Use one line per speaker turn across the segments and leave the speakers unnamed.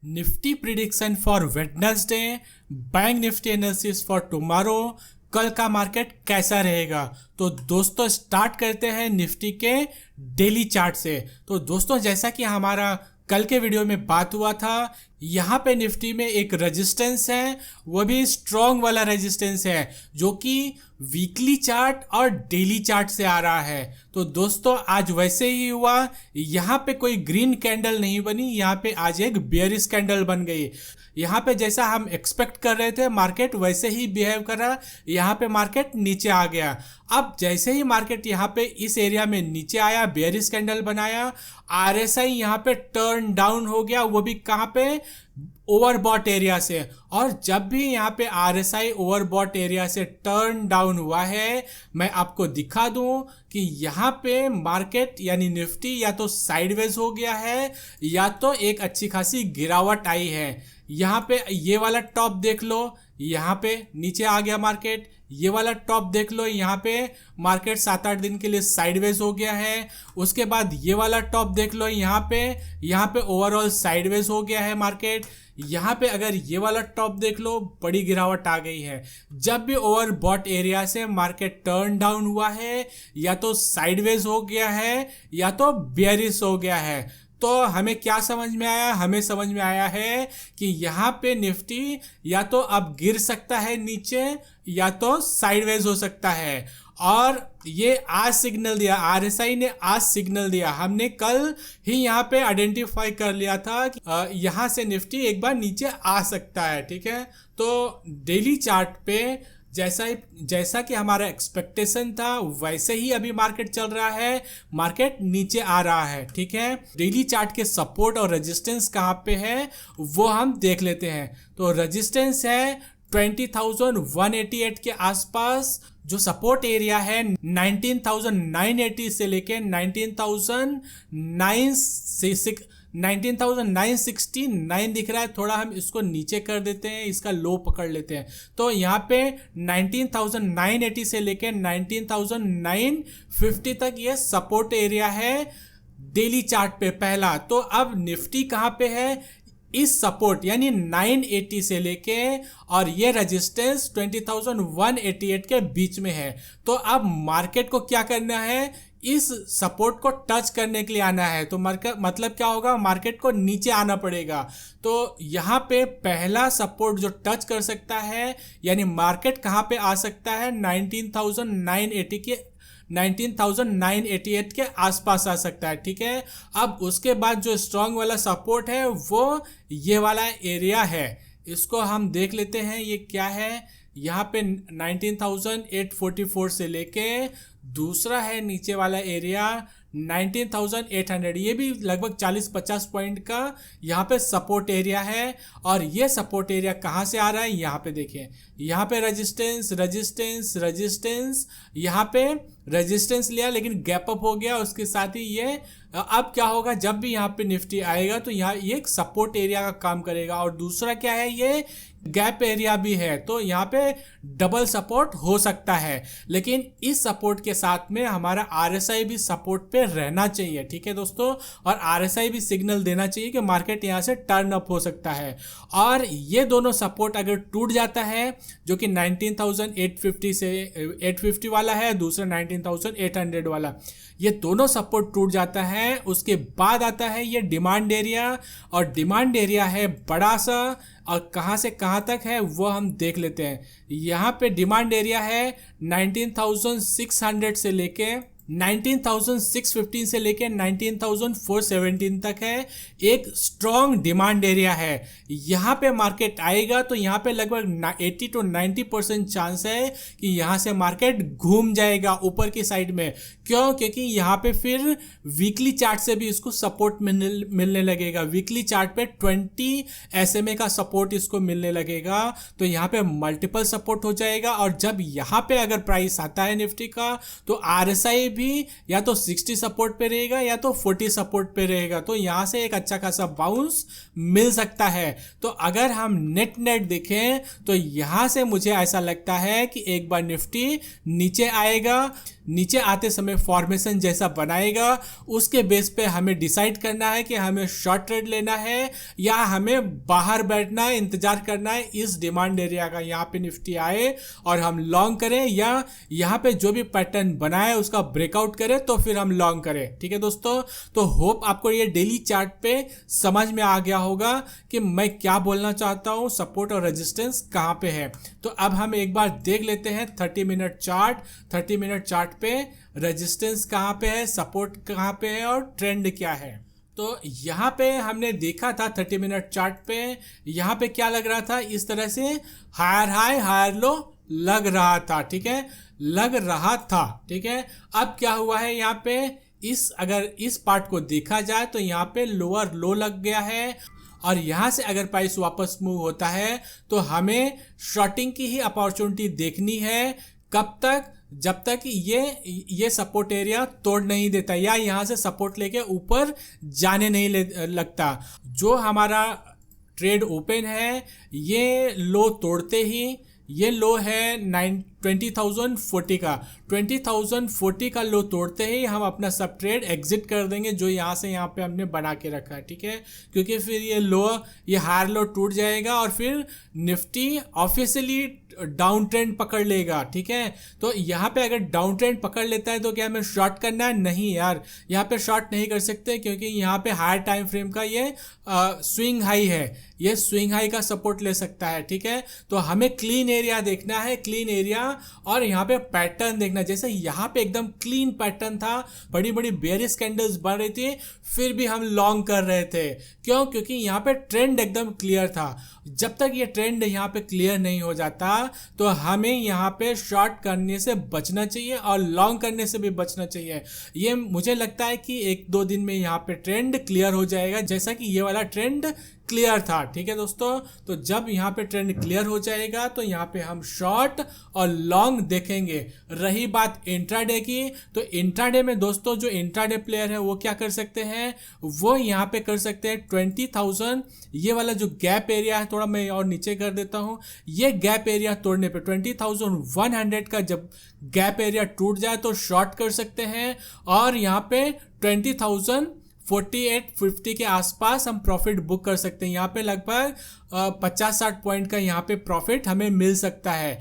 Nifty prediction for Wednesday, bank Nifty analysis for tomorrow, कल का market कैसा रहेगा। तो दोस्तों स्टार्ट करते हैं निफ्टी के डेली चार्ट से। तो दोस्तों जैसा कि हमारा कल के वीडियो में बात हुआ था, यहाँ पे निफ्टी में एक रेजिस्टेंस है, वो भी स्ट्रॉन्ग वाला रेजिस्टेंस है जो कि वीकली चार्ट और डेली चार्ट से आ रहा है। तो दोस्तों आज वैसे ही हुआ, यहाँ पे कोई ग्रीन कैंडल नहीं बनी, यहाँ पे आज एक बेयरिश कैंडल बन गई। यहाँ पे जैसा हम एक्सपेक्ट कर रहे थे मार्केट वैसे ही बिहेव कर रहा, यहाँ पे मार्केट नीचे आ गया। अब जैसे ही मार्केट यहाँ पे इस एरिया में नीचे आया, बेयरिश कैंडल बनाया, आरएसआई यहाँ पे टर्न डाउन हो गया, वो भी कहाँ पे, ओवरबॉट एरिया से। और जब भी यहाँ पे आरएसआई ओवरबॉट एरिया से टर्न डाउन हुआ है, मैं आपको दिखा दूं कि यहाँ पे मार्केट यानी निफ्टी या तो साइडवेज हो गया है या तो एक अच्छी खासी गिरावट आई है। यहाँ पे ये वाला टॉप देख लो, यहाँ पे नीचे आ गया मार्केट, ये वाला टॉप देख लो, यहाँ पे मार्केट 7-8 दिन के लिए साइडवेज हो गया है। उसके बाद ये वाला टॉप देख लो, यहाँ पे ओवरऑल साइडवेज हो गया है मार्केट। यहाँ पे अगर ये वाला टॉप देख लो, बड़ी गिरावट आ गई है। जब भी ओवरबॉट एरिया से मार्केट टर्न डाउन हुआ है, या तो साइडवेज हो गया है या तो बेयरिश हो गया है। तो हमें क्या समझ में आया, हमें समझ में आया है कि यहाँ पे निफ्टी या तो अब गिर सकता है नीचे या तो साइडवेज हो सकता है। और ये आज सिग्नल दिया, आरएसआई ने आज सिग्नल दिया। हमने कल ही यहाँ पे आइडेंटिफाई कर लिया था कि यहाँ से निफ्टी एक बार नीचे आ सकता है। ठीक है, तो डेली चार्ट पे जैसा कि हमारा एक्सपेक्टेशन था वैसे ही अभी मार्केट चल रहा है, मार्केट नीचे आ रहा है। ठीक है, डेली चार्ट के सपोर्ट और रेजिस्टेंस कहाँ पे है वो हम देख लेते हैं। तो रेजिस्टेंस है 20,188 के आसपास, जो सपोर्ट एरिया है 19,980 से लेके 19,969 दिख रहा है। थोड़ा हम इसको नीचे कर देते हैं, इसका लो पकड़ लेते हैं। तो यहाँ पे 19,980 से लेके 19,950 तक ये सपोर्ट एरिया है डेली चार्ट पे पहला। तो अब निफ्टी कहाँ पे है, इस सपोर्ट यानी 980 से लेके और ये रेजिस्टेंस 20,188 के बीच में है। तो अब मार्केट को क्या करना है, इस सपोर्ट को टच करने के लिए आना है। तो मतलब क्या होगा, मार्केट को नीचे आना पड़ेगा। तो यहाँ पे पहला सपोर्ट जो टच कर सकता है, यानी मार्केट कहाँ पे आ सकता है, 19,988 के आसपास आ सकता है। ठीक है, अब उसके बाद जो स्ट्रॉन्ग वाला सपोर्ट है वो ये वाला एरिया है, इसको हम देख लेते हैं ये क्या है। यहाँ पे 19,844 से लेके दूसरा है नीचे वाला एरिया 19,800, ये भी लगभग 40-50 पॉइंट का यहाँ पे सपोर्ट एरिया है। और ये सपोर्ट एरिया कहाँ से आ रहा है, यहाँ पे देखिए, यहाँ पे रेजिस्टेंस, यहाँ पे रेजिस्टेंस लिया लेकिन गैप अप हो गया। उसके साथ ही ये अब क्या होगा, जब भी यहाँ पे निफ्टी आएगा तो यहाँ ये एक सपोर्ट एरिया का काम करेगा। और दूसरा क्या है, ये गैप एरिया भी है, तो यहाँ पे डबल सपोर्ट हो सकता है। लेकिन इस सपोर्ट के साथ में हमारा आरएसआई भी सपोर्ट पे रहना चाहिए। ठीक है दोस्तों, और आरएसआई भी सिग्नल देना चाहिए कि मार्केट यहाँ से टर्न अप हो सकता है। और ये दोनों सपोर्ट अगर टूट जाता है, जो कि 19,850 से 850 वाला है, दूसरा 19,800 वाला, ये दोनों सपोर्ट टूट जाता है, उसके बाद आता है ये डिमांड एरिया। और डिमांड एरिया है बड़ा सा, और कहाँ से कहाँ तक है वो हम देख लेते हैं। यहाँ पे डिमांड एरिया है 19,600 से लेके 19,615 से लेके 19,417 तक है, एक स्ट्रॉन्ग डिमांड एरिया है। यहाँ पे मार्केट आएगा तो यहाँ पे लगभग 80 to 90% चांस है कि यहाँ से मार्केट घूम जाएगा ऊपर की साइड में। क्यों, क्योंकि यहाँ पे फिर वीकली चार्ट से भी इसको सपोर्ट मिलने लगेगा। वीकली चार्ट पे 20 SMA का सपोर्ट इसको मिलने लगेगा, तो यहाँ पे मल्टीपल सपोर्ट हो जाएगा। और जब यहाँ पे अगर प्राइस आता है निफ्टी का, तो आरएसआई भी या तो 60 सपोर्ट पे रहेगा या तो 40 सपोर्ट पे रहेगा, तो यहाँ से एक अच्छा खासा बाउंस मिल सकता है। तो अगर हम नेट देखें तो यहाँ से मुझे ऐसा लगता है कि एक बार निफ्टी नीचे आएगा, नीचे आते समय फॉर्मेशन जैसा बनाएगा, उसके बेस पे हमें डिसाइड करना है कि हमें शॉर्ट ट्रेड लेना है या हमें बाहर बैठना है, इंतजार करना है इस डिमांड एरिया का, यहाँ पे निफ्टी आए और हम लॉन्ग करें, या यहाँ पे जो भी पैटर्न बनाए उसका ब्रेकआउट करें तो फिर हम लॉन्ग करें। ठीक है दोस्तों, तो होप आपको ये डेली चार्ट पे समझ में आ गया होगा कि मैं क्या बोलना चाहता हूँ, सपोर्ट और रेजिस्टेंस कहाँ पे है। तो अब हम एक बार देख लेते हैं 30 मिनट चार्ट। 30 मिनट चार्ट पे रेजिस्टेंस कहाँ पे है, सपोर्ट कहाँ पे है और ट्रेंड क्या है। तो यहाँ पे हमने देखा था 30 मिनट चार्ट पे, यहाँ पे क्या लग रहा था, इस तरह से हायर हाई हायर लो लग रहा था। ठीक है, लग रहा था। ठीक है, अब क्या हुआ है यहाँ पे, अगर इस पार्ट को देखा जाए तो यहाँ पे लोअर लो लग गया है और यहाँ से अगर प्राइस वापस मूव होता है तो हमें शॉर्टिंग की ही अपॉर्चुनिटी देखनी है। कब तक, जब तक ये सपोर्ट एरिया तोड़ नहीं देता या यहाँ से सपोर्ट लेके ऊपर जाने नहीं लगता। जो हमारा ट्रेड ओपन है ये लो तोड़ते ही, ये लो है 20,040 का, 20,040 का लो तोड़ते ही हम अपना सब ट्रेड एग्जिट कर देंगे जो यहाँ से यहाँ पे हमने बना के रखा है। ठीक है, क्योंकि फिर ये हायर लो टूट जाएगा और फिर निफ्टी ऑफिशियली डाउन ट्रेंड पकड़ लेगा। ठीक है, तो यहाँ पे अगर डाउन ट्रेंड पकड़ लेता है तो क्या हमें शॉर्ट करना है? नहीं यार, यहाँ पे शॉर्ट नहीं कर सकते क्योंकि यहाँ पे हायर टाइम फ्रेम का ये स्विंग हाई है, ये स्विंग हाई का सपोर्ट ले सकता है। ठीक है, तो हमें क्लीन एरिया देखना है, क्लीन एरिया, और यहाँ पे पैटर्न देखना। जैसे यहाँ पे एकदम क्लीन पैटर्न था, बड़ी बड़ी बेयरिश कैंडल्स बन रही थी, फिर भी हम लॉन्ग कर रहे थे। क्यों? क्योंकि यहाँ पे ट्रेंड एकदम क्लियर था। जब तक ये ट्रेंड यहाँ पे क्लियर नहीं हो जाता तो हमें यहाँ पे शॉर्ट करने से बचना चाहिए और लॉन्ग करने से भी बचना चाहिए। ये मुझे लगता है कि 1-2 दिन में यहाँ पे ट्रेंड क्लियर हो जाएगा, जैसा कि ये वाला ट्रेंड क्लियर था। ठीक है दोस्तों, तो जब यहाँ पे ट्रेंड क्लियर हो जाएगा तो यहाँ पे हम शॉर्ट और लॉन्ग देखेंगे। रही बात इंट्राडे की, तो इंट्राडे में दोस्तों जो इंट्राडे प्लेयर है वो क्या कर सकते हैं, वो यहाँ पे कर सकते हैं 20,000, ये वाला जो गैप एरिया है, थोड़ा मैं और नीचे कर देता हूँ, ये गैप एरिया तोड़ने पे 20,100 का जब गैप एरिया टूट जाए तो शॉर्ट कर सकते हैं, और यहाँ पे 20,048-50 के आसपास हम प्रॉफिट बुक कर सकते हैं। यहाँ पे लगभग 50-60 पॉइंट का यहाँ पे प्रॉफिट हमें मिल सकता है।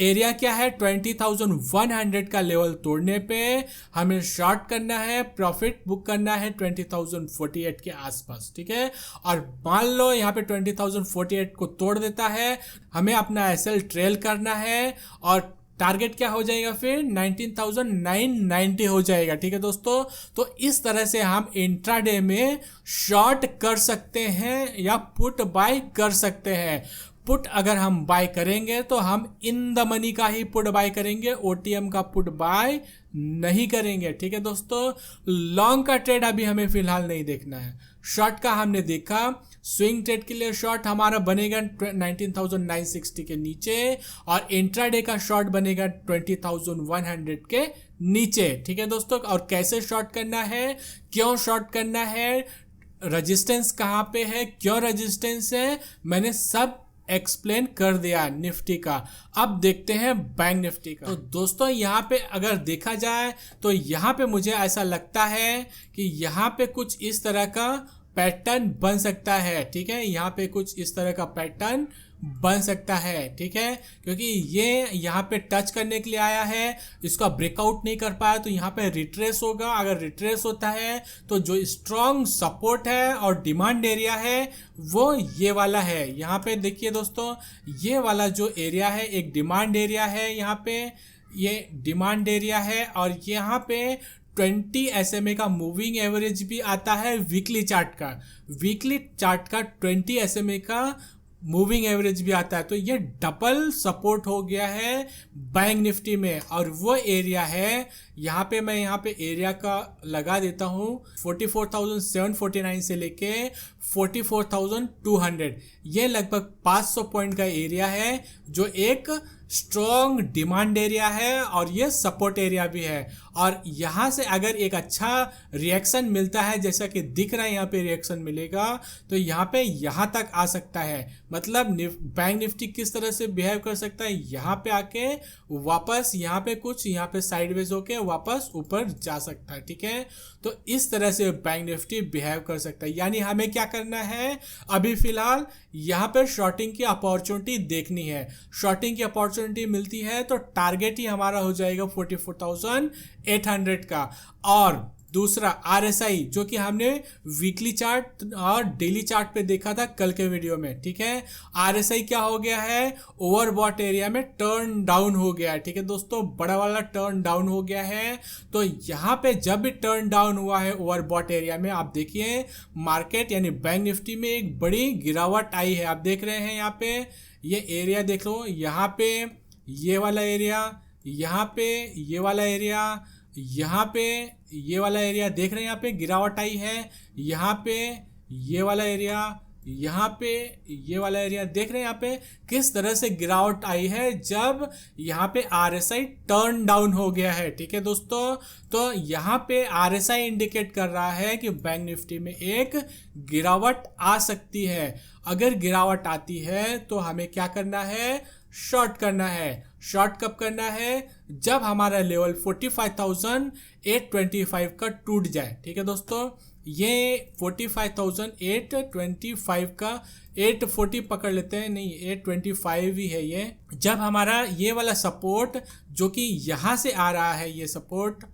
एरिया क्या है? 20,100 का लेवल तोड़ने पे हमें शॉर्ट करना है, प्रॉफिट बुक करना है 20,048 के आसपास। ठीक है, और मान लो यहाँ पे 20,048 को तोड़ देता है, हमें अपना एसएल ट्रेल करना है और टारगेट क्या हो जाएगा फिर 19,990 हो जाएगा। ठीक है दोस्तों, तो इस तरह से हम इंट्राडे में शॉर्ट कर सकते हैं या पुट बाय कर सकते हैं। पुट अगर हम बाय करेंगे तो हम इन द मनी का ही पुट बाय करेंगे, ओटीएम का पुट बाय नहीं करेंगे। ठीक है दोस्तों, लॉन्ग का ट्रेड अभी हमें फिलहाल नहीं देखना है। शॉर्ट का हमने देखा, स्विंग ट्रेड के लिए शॉर्ट हमारा बनेगा 19,960 के नीचे और इंट्राडे का शॉर्ट बनेगा 20,100 के नीचे। ठीक है दोस्तों, और कैसे शॉर्ट करना है, क्यों शॉर्ट करना है, रेजिस्टेंस कहाँ पे है, क्यों रेजिस्टेंस है, मैंने सब एक्सप्लेन कर दिया निफ्टी का। अब देखते हैं बैंक निफ्टी का। तो दोस्तों यहाँ पे अगर देखा जाए तो यहाँ पे मुझे ऐसा लगता है कि यहाँ पे कुछ इस तरह का पैटर्न बन सकता है। ठीक है, यहाँ पे कुछ इस तरह का पैटर्न बन सकता है। ठीक है, क्योंकि ये यहाँ पे टच करने के लिए आया है, इसका ब्रेकआउट नहीं कर पाया तो यहाँ पे रिट्रेस होगा। अगर रिट्रेस होता है तो जो स्ट्रॉन्ग सपोर्ट है और डिमांड एरिया है वो ये वाला है। यहाँ पे देखिए दोस्तों, ये वाला जो एरिया है एक डिमांड एरिया है, यहाँ पे ये डिमांड एरिया है और यहाँ पे 20 SMA का मूविंग एवरेज भी आता है वीकली चार्ट का। वीकली चार्ट का 20 SMA का मूविंग एवरेज भी आता है। तो ये डबल सपोर्ट हो गया है बैंक निफ्टी में और वो एरिया है यहाँ पे मैं यहाँ पे एरिया का लगा देता हूँ 44,749 से लेके 44,200। ये लगभग 500 पॉइंट का एरिया है जो एक स्ट्रॉन्ग डिमांड एरिया है और ये सपोर्ट एरिया भी है। और यहाँ से अगर एक अच्छा रिएक्शन मिलता है, जैसा कि दिख रहा है यहाँ पे रिएक्शन मिलेगा, तो यहाँ पे यहाँ तक आ सकता है। मतलब बैंक निफ्टी किस तरह से बिहेव कर सकता है, यहाँ पे आके वापस यहाँ पे कुछ यहाँ पे साइडवेज होके वापस ऊपर जा सकता है। ठीक है, तो इस तरह से बैंक निफ्टी बिहेव कर सकता है। यानी हमें क्या करना है, अभी फिलहाल यहाँ पे शॉर्टिंग की अपॉर्चुनिटी देखनी है। शॉर्टिंग की अपॉर्चुनिटी मिलती है तो टारगेट ही हमारा हो जाएगा 44,800 का। और दूसरा RSI जो कि हमने वीकली चार्ट और डेली चार्ट पे देखा था कल के वीडियो में। ठीक है, RSI क्या हो गया है, ओवरबॉट एरिया में टर्न डाउन हो गया है। ठीक है दोस्तों, बड़ा वाला टर्न डाउन हो गया है। तो यहाँ पे जब भी टर्न डाउन हुआ है ओवरबॉट एरिया में, आप देखिए मार्केट यानी बैंक निफ्टी में एक बड़ी गिरावट आई है। आप देख रहे हैं यहाँ पे ये एरिया देख लो, यहाँ पे ये वाला एरिया, यहाँ पे ये वाला एरिया, यहाँ पे ये वाला एरिया देख रहे हैं, यहाँ पे गिरावट आई है। यहाँ पे ये वाला एरिया, यहाँ पे ये वाला एरिया देख रहे हैं यहाँ पे किस तरह से गिरावट आई है जब यहाँ पे RSI टर्न डाउन हो गया है। ठीक है दोस्तों, तो यहाँ पे RSI इंडिकेट कर रहा है कि बैंक निफ्टी में एक गिरावट आ सकती है। अगर गिरावट आती है तो हमें क्या करना है, शॉर्ट करना है। शॉर्ट कब करना है, जब हमारा लेवल 45,825 का टूट जाए। ठीक है दोस्तों, ये 45,825 का 840 पकड़ लेते हैं, नहीं 825 ही है ये। जब हमारा ये वाला सपोर्ट जो कि यहाँ से आ रहा है, ये सपोर्ट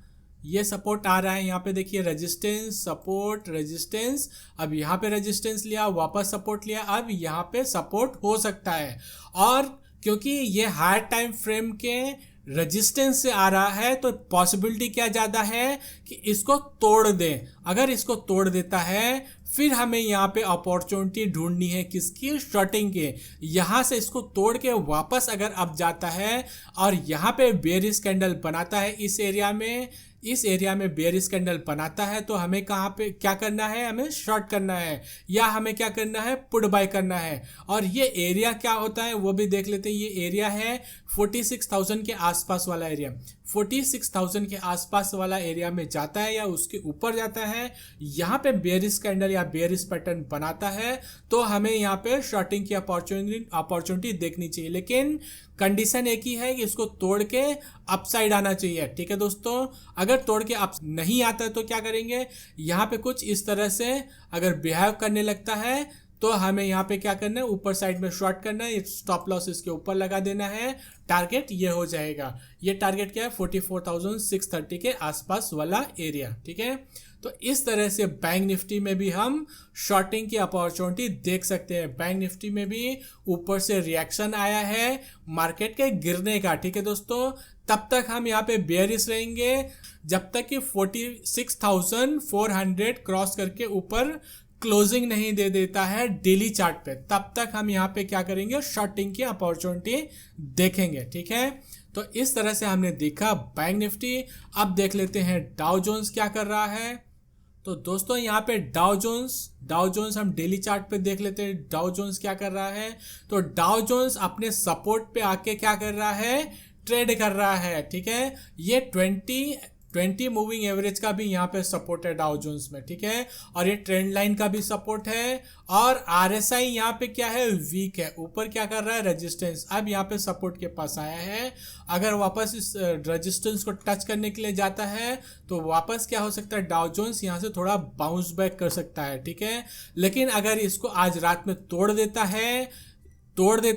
आ रहा है, यहाँ पे देखिए रेजिस्टेंस सपोर्ट रेजिस्टेंस, अब यहाँ पे रेजिस्टेंस लिया, वापस सपोर्ट लिया, अब यहाँ पे सपोर्ट हो सकता है। और क्योंकि ये हायर टाइम फ्रेम के रेजिस्टेंस से आ रहा है तो पॉसिबिलिटी क्या ज़्यादा है कि इसको तोड़ दें। अगर इसको तोड़ देता है फिर हमें यहाँ पे अपॉर्चुनिटी ढूंढनी है किसकी, शॉर्टिंग के। यहाँ से इसको तोड़ के वापस अगर अब जाता है और यहाँ पे बेयरिश कैंडल बनाता है, इस एरिया में बेयरिश कैंडल बनाता है, तो हमें कहाँ पे क्या करना है, हमें शॉर्ट करना है या हमें क्या करना है, पुट बाय करना है। और ये एरिया क्या होता है वो भी देख लेते हैं। ये एरिया है 46,000 के आसपास वाला एरिया। 46,000 के आसपास वाला एरिया में जाता है या उसके ऊपर जाता है, यहाँ पे बेयरिश कैंडल या बेयरिश पैटर्न बनाता है, तो हमें यहाँ पे शॉर्टिंग की अपॉर्चुनिटी देखनी चाहिए। लेकिन कंडीशन एक ही है कि इसको तोड़ के अपसाइड आना चाहिए। ठीक है दोस्तों, अगर तोड़ के अप नहीं आता है तो क्या करेंगे, यहाँ पे कुछ इस तरह से अगर बिहेव करने लगता है तो हमें यहाँ पे क्या करना है, ऊपर साइड में शॉर्ट करना है, स्टॉप लॉस इसके ऊपर लगा देना है, टारगेट ये हो जाएगा। ये टारगेट क्या है, 44,630 के आसपास वाला एरिया। ठीक है, तो इस तरह से बैंक निफ्टी में भी हम शॉर्टिंग की अपॉर्चुनिटी देख सकते हैं। बैंक निफ्टी में भी ऊपर से रिएक्शन आया है मार्केट के गिरने का। ठीक है दोस्तों, तब तक हम यहाँ पे बेयरिश रहेंगे जब तक कि 46,400 क्रॉस करके ऊपर क्लोजिंग नहीं दे देता है डेली चार्ट पे, तब तक हम यहाँ पे क्या करेंगे, शॉर्टिंग की अपॉर्चुनिटी देखेंगे। ठीक है, तो इस तरह से हमने देखा बैंक निफ्टी। अब देख लेते हैं डाउ जोन्स क्या कर रहा है। तो दोस्तों यहाँ पे डाउ जोन्स हम डेली चार्ट पे देख लेते हैं डाउ जोन्स क्या कर रहा है। तो डाउ जोन्स अपने सपोर्ट पे आके क्या कर रहा है, ट्रेड कर रहा है। ठीक है, ये 20 मूविंग एवरेज का भी यहाँ पे सपोर्ट है डाउ जोन्स में। ठीक है, और ये ट्रेंड लाइन का भी सपोर्ट है। और RSI यहाँ पे क्या है, वीक है, ऊपर क्या कर रहा है, रेजिस्टेंस। अब यहाँ पे सपोर्ट के पास आया है, अगर वापस इस रेजिस्टेंस को टच करने के लिए जाता है तो वापस क्या हो सकता है, डाउ जोन्स यहाँ से थोड़ा बाउंस बैक कर सकता है। ठीक है, लेकिन अगर इसको आज रात में तोड़ देता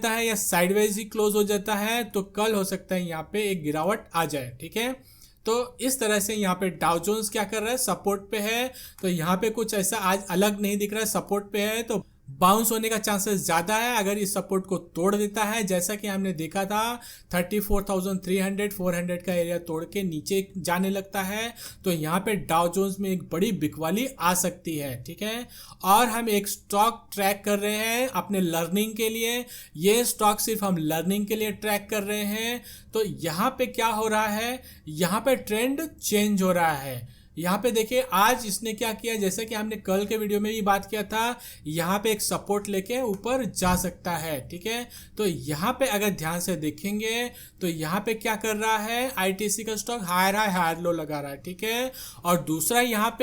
है या साइडवेज ही क्लोज हो जाता है तो कल हो सकता है यहाँ पे एक गिरावट आ जाए। ठीक है, तो इस तरह से यहाँ पे डाउ जोन्स क्या कर रहा है, सपोर्ट पे है। तो यहाँ पे कुछ ऐसा आज अलग नहीं दिख रहा है, सपोर्ट पे है तो बाउंस होने का चांसेस ज़्यादा है अगर इस सपोर्ट को तोड़ देता है, जैसा कि हमने देखा था 34,300 400 का एरिया तोड़ के नीचे जाने लगता है, तो यहाँ पे डाउ जोन्स में एक बड़ी बिकवाली आ सकती है। ठीक है, और हम एक स्टॉक ट्रैक कर रहे हैं अपने लर्निंग के लिए, ये स्टॉक सिर्फ हम लर्निंग के लिए ट्रैक कर रहे हैं। तो यहाँ पे क्या हो रहा है, यहाँ पे ट्रेंड चेंज हो रहा है। यहाँ पे देखिए आज इसने क्या किया, जैसे कि हमने कल के वीडियो में भी बात किया था, यहाँ पे एक सपोर्ट लेके ऊपर जा सकता है। ठीक है, तो यहाँ पे अगर ध्यान से देखेंगे तो यहाँ पे क्या कर रहा है, आईटीसी का stock higher high higher low लगा रहा है। ठीक है, और दूसरा यहाँ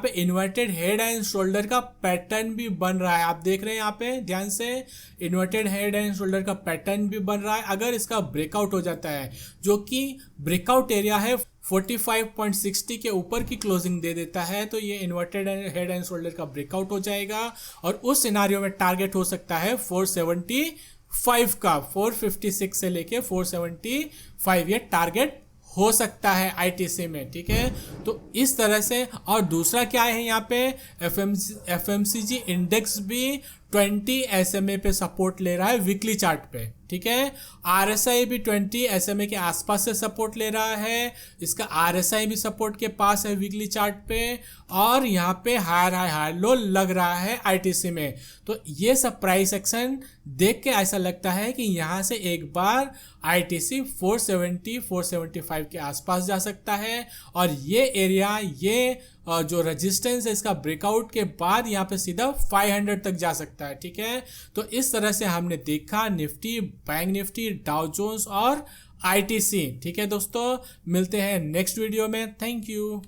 पे इन्वर्टेड हेड एंड शोल्डर का पैटर्न भी बन रहा है। आप देख रहे हैं यहाँ पे ध्यान से, इन्वर्टेड हेड एंड शोल्डर का पैटर्न भी बन रहा है। अगर इसका ब्रेकआउट हो जाता है, जो कि ब्रेकआउट एरिया है 45.60 के ऊपर की क्लोजिंग दे देता है, तो ये इन्वर्टेड हेड एंड शोल्डर का ब्रेकआउट हो जाएगा और उस सिनारियो में टारगेट हो सकता है 475 का, 456 से लेके 475 ये टारगेट हो सकता है आईटीसी में। ठीक है, तो इस तरह से। और दूसरा क्या है, यहाँ पे एफएमसीजी इंडेक्स भी 20 SMA पे सपोर्ट ले रहा है वीकली चार्ट पे। ठीक है, आरएसआई भी 20 SMA के आसपास से सपोर्ट ले रहा है, इसका आरएसआई भी सपोर्ट के पास है वीकली चार्ट पे, और यहाँ पे हायर हाई हायर लो लग रहा है आईटीसी में। तो ये सब प्राइस एक्शन देख के ऐसा लगता है कि यहाँ से एक बार आईटीसी 470 475 के आसपास जा सकता है, और ये एरिया, ये जो रेजिस्टेंस है इसका ब्रेकआउट के बाद यहाँ पे सीधा 500 तक जा सकता है। ठीक है, तो इस तरह से हमने देखा Nifty, bank Nifty, Dow Jones और आईटीसी। ठीक है दोस्तों, मिलते हैं नेक्स्ट वीडियो में। Thank you.